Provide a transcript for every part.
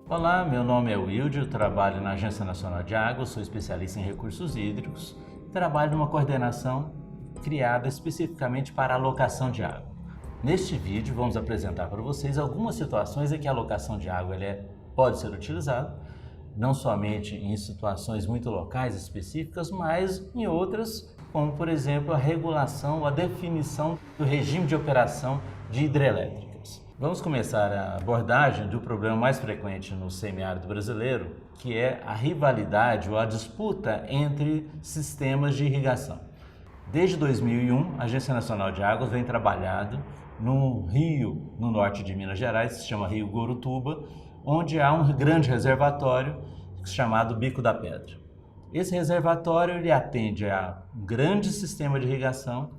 Olá, meu nome é Wilde, eu trabalho na Agência Nacional de Água, sou especialista em recursos hídricos e trabalho numa coordenação criada especificamente para a alocação de água. Neste vídeo vamos apresentar para vocês algumas situações em que a alocação de água pode ser utilizada, não somente em situações muito locais específicas, mas em outras, como por exemplo a regulação, a definição do regime de operação de hidrelétricas. Vamos começar a abordagem do problema mais frequente no semiárido brasileiro, que é a rivalidade ou a disputa entre sistemas de irrigação. Desde 2001, a Agência Nacional de Águas vem trabalhando num rio no norte de Minas Gerais, que se chama Rio Gorutuba, onde há um grande reservatório chamado Bico da Pedra. Esse reservatório ele atende a um grande sistema de irrigação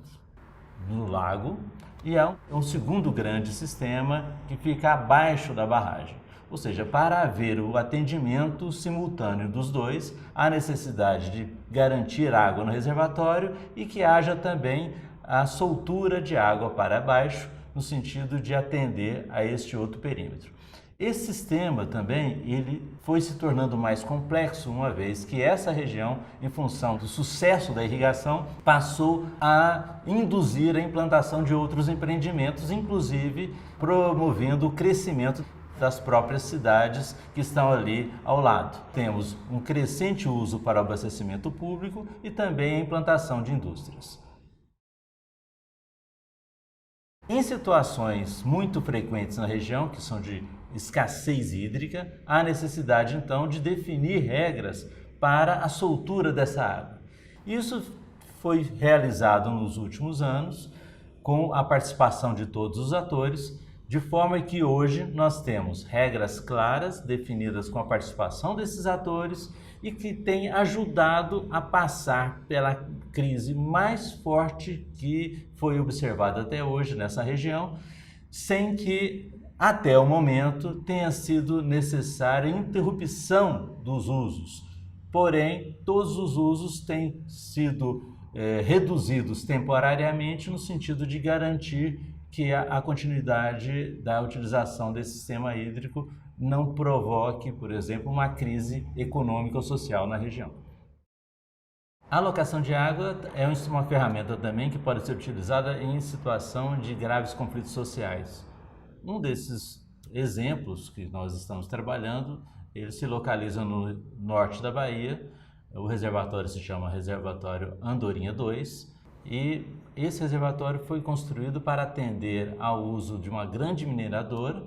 no lago e há um segundo grande sistema que fica abaixo da barragem. Ou seja, para haver o atendimento simultâneo dos dois, há necessidade de garantir água no reservatório e que haja também a soltura de água para baixo, no sentido de atender a este outro perímetro. Esse sistema também ele foi se tornando mais complexo, uma vez que essa região, em função do sucesso da irrigação, passou a induzir a implantação de outros empreendimentos, inclusive promovendo o crescimento das próprias cidades que estão ali ao lado. Temos um crescente uso para o abastecimento público e também a implantação de indústrias. Em situações muito frequentes na região, que são de escassez hídrica, há necessidade então de definir regras para a soltura dessa água. Isso foi realizado nos últimos anos com a participação de todos os atores, de forma que hoje nós temos regras claras definidas com a participação desses atores e que tem ajudado a passar pela crise mais forte que foi observada até hoje nessa região, sem que até o momento tenha sido necessária a interrupção dos usos. Porém, todos os usos têm sido reduzidos temporariamente no sentido de garantir que a continuidade da utilização desse sistema hídrico não provoque, por exemplo, uma crise econômica ou social na região. A alocação de água é uma ferramenta também que pode ser utilizada em situação de graves conflitos sociais. Um desses exemplos que nós estamos trabalhando, ele se localiza no norte da Bahia. O reservatório se chama Reservatório Andorinha 2 e esse reservatório foi construído para atender ao uso de uma grande mineradora,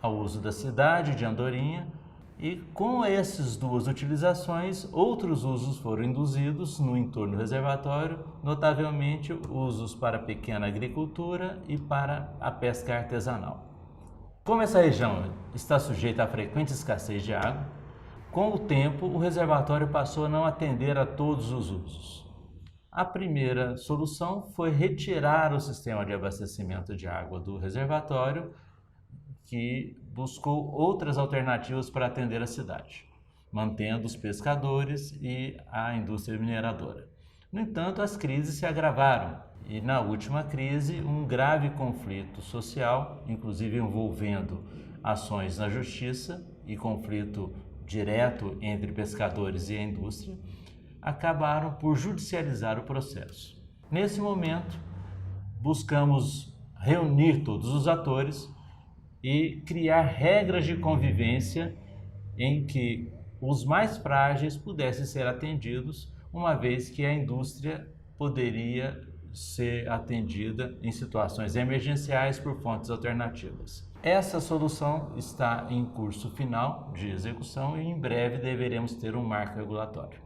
ao uso da cidade de Andorinha, e com essas duas utilizações, outros usos foram induzidos no entorno do reservatório, notavelmente usos para a pequena agricultura e para a pesca artesanal. Como essa região está sujeita à frequente escassez de água, com o tempo o reservatório passou a não atender a todos os usos. A primeira solução foi retirar o sistema de abastecimento de água do reservatório, que buscou outras alternativas para atender a cidade, mantendo os pescadores e a indústria mineradora. No entanto, as crises se agravaram e na última crise um grave conflito social, inclusive envolvendo ações na justiça e conflito direto entre pescadores e a indústria, acabaram por judicializar o processo. Nesse momento, buscamos reunir todos os atores e criar regras de convivência em que os mais frágeis pudessem ser atendidos, uma vez que a indústria poderia ser atendida em situações emergenciais por fontes alternativas. Essa solução está em curso final de execução e em breve deveremos ter um marco regulatório.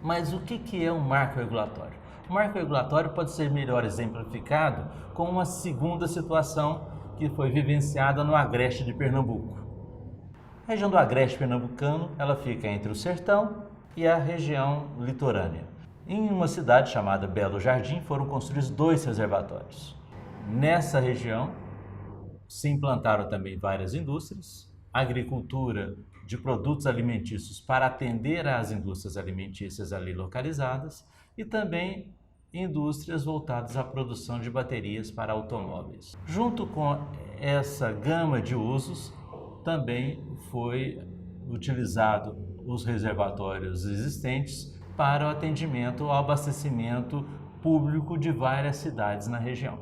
Mas o que é um marco regulatório? O marco regulatório pode ser melhor exemplificado com uma segunda situação que foi vivenciada no Agreste de Pernambuco. A região do Agreste pernambucano, ela fica entre o sertão e a região litorânea. Em uma cidade chamada Belo Jardim foram construídos 2 reservatórios. Nessa região se implantaram também várias indústrias, agricultura de produtos alimentícios para atender às indústrias alimentícias ali localizadas e também indústrias voltadas à produção de baterias para automóveis. Junto com essa gama de usos, também foi utilizado os reservatórios existentes para o atendimento ao abastecimento público de várias cidades na região.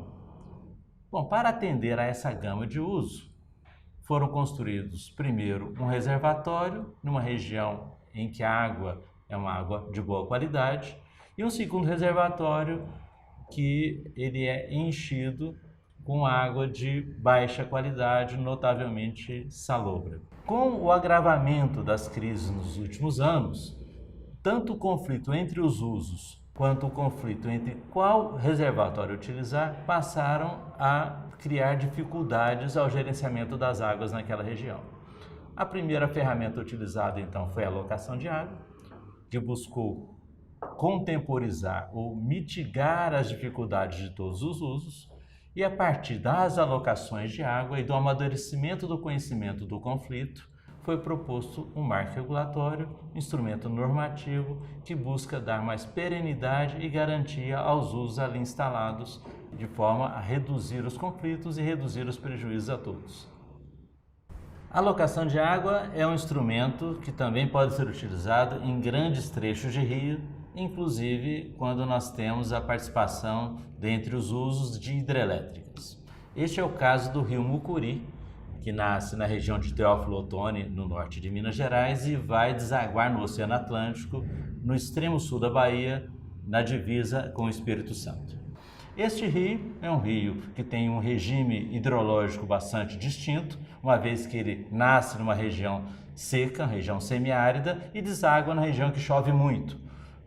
Bom, para atender a essa gama de uso, foram construídos primeiro um reservatório numa região em que a água é uma água de boa qualidade e um segundo reservatório que ele é enchido com água de baixa qualidade, notavelmente salobra. Com o agravamento das crises nos últimos anos, tanto o conflito entre os usos quanto o conflito entre qual reservatório utilizar passaram a criar dificuldades ao gerenciamento das águas naquela região. A primeira ferramenta utilizada então foi a alocação de água, que buscou contemporizar ou mitigar as dificuldades de todos os usos, e a partir das alocações de água e do amadurecimento do conhecimento do conflito, foi proposto um marco regulatório, instrumento normativo que busca dar mais perenidade e garantia aos usos ali instalados, de forma a reduzir os conflitos e reduzir os prejuízos a todos. A alocação de água é um instrumento que também pode ser utilizado em grandes trechos de rio, inclusive quando nós temos a participação dentre os usos de hidrelétricas. Este é o caso do rio Mucuri, que nasce na região de Teófilo Otoni, no norte de Minas Gerais, e vai desaguar no Oceano Atlântico, no extremo sul da Bahia, na divisa com o Espírito Santo. Este rio é um rio que tem um regime hidrológico bastante distinto, uma vez que ele nasce numa região seca, região semiárida, e deságua na região que chove muito,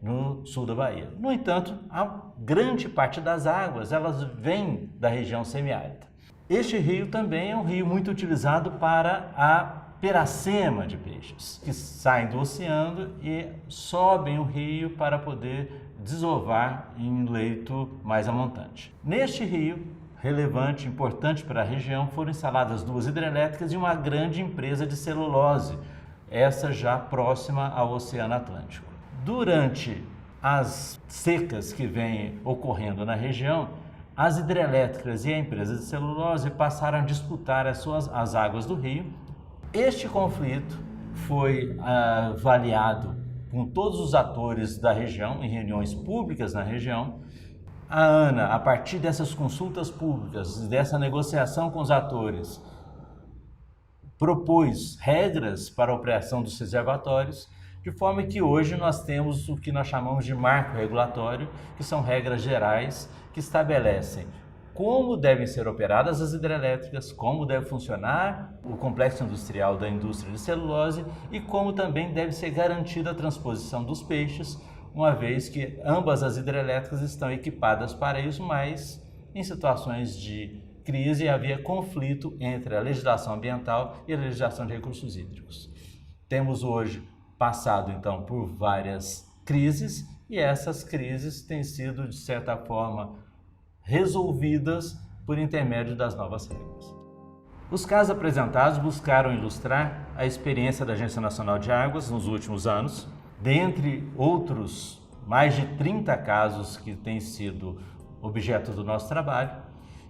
no sul da Bahia. No entanto, a grande parte das águas elas vêm da região semiárida. Este rio também é um rio muito utilizado para a peracema de peixes, que saem do oceano e sobem o rio para poder desovar em leito mais amontante. Neste rio, relevante, importante para a região, foram instaladas 2 hidrelétricas e uma grande empresa de celulose, essa já próxima ao Oceano Atlântico. Durante as secas que vêm ocorrendo na região, as hidrelétricas e a empresa de celulose passaram a disputar as águas do rio. Este conflito foi avaliado com todos os atores da região, em reuniões públicas na região. A ANA, a partir dessas consultas públicas, dessa negociação com os atores, propôs regras para a operação dos reservatórios, de forma que hoje nós temos o que nós chamamos de marco regulatório, que são regras gerais que estabelecem como devem ser operadas as hidrelétricas, como deve funcionar o complexo industrial da indústria de celulose e como também deve ser garantida a transposição dos peixes, uma vez que ambas as hidrelétricas estão equipadas para isso, mas em situações de crise havia conflito entre a legislação ambiental e a legislação de recursos hídricos. Temos hoje passado então por várias crises e essas crises têm sido de certa forma resolvidas por intermédio das novas regras. Os casos apresentados buscaram ilustrar a experiência da Agência Nacional de Águas nos últimos anos, dentre outros mais de 30 casos que têm sido objeto do nosso trabalho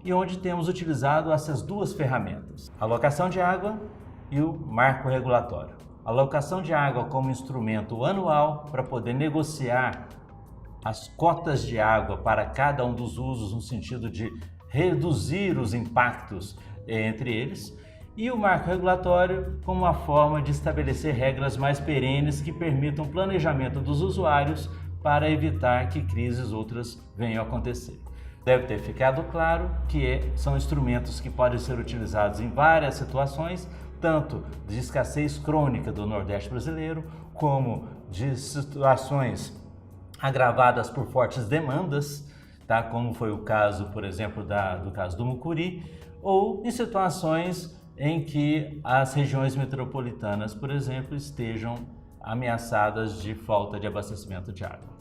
e onde temos utilizado essas 2 ferramentas, a alocação de água e o marco regulatório. A alocação de água como instrumento anual para poder negociar as cotas de água para cada um dos usos no sentido de reduzir os impactos entre eles, e o marco regulatório como uma forma de estabelecer regras mais perenes que permitam o planejamento dos usuários para evitar que crises outras venham a acontecer. Deve ter ficado claro que são instrumentos que podem ser utilizados em várias situações, tanto de escassez crônica do Nordeste brasileiro, como de situações agravadas por fortes demandas, tá? Como foi o caso, por exemplo, do caso do Mucuri, ou em situações em que as regiões metropolitanas, por exemplo, estejam ameaçadas de falta de abastecimento de água.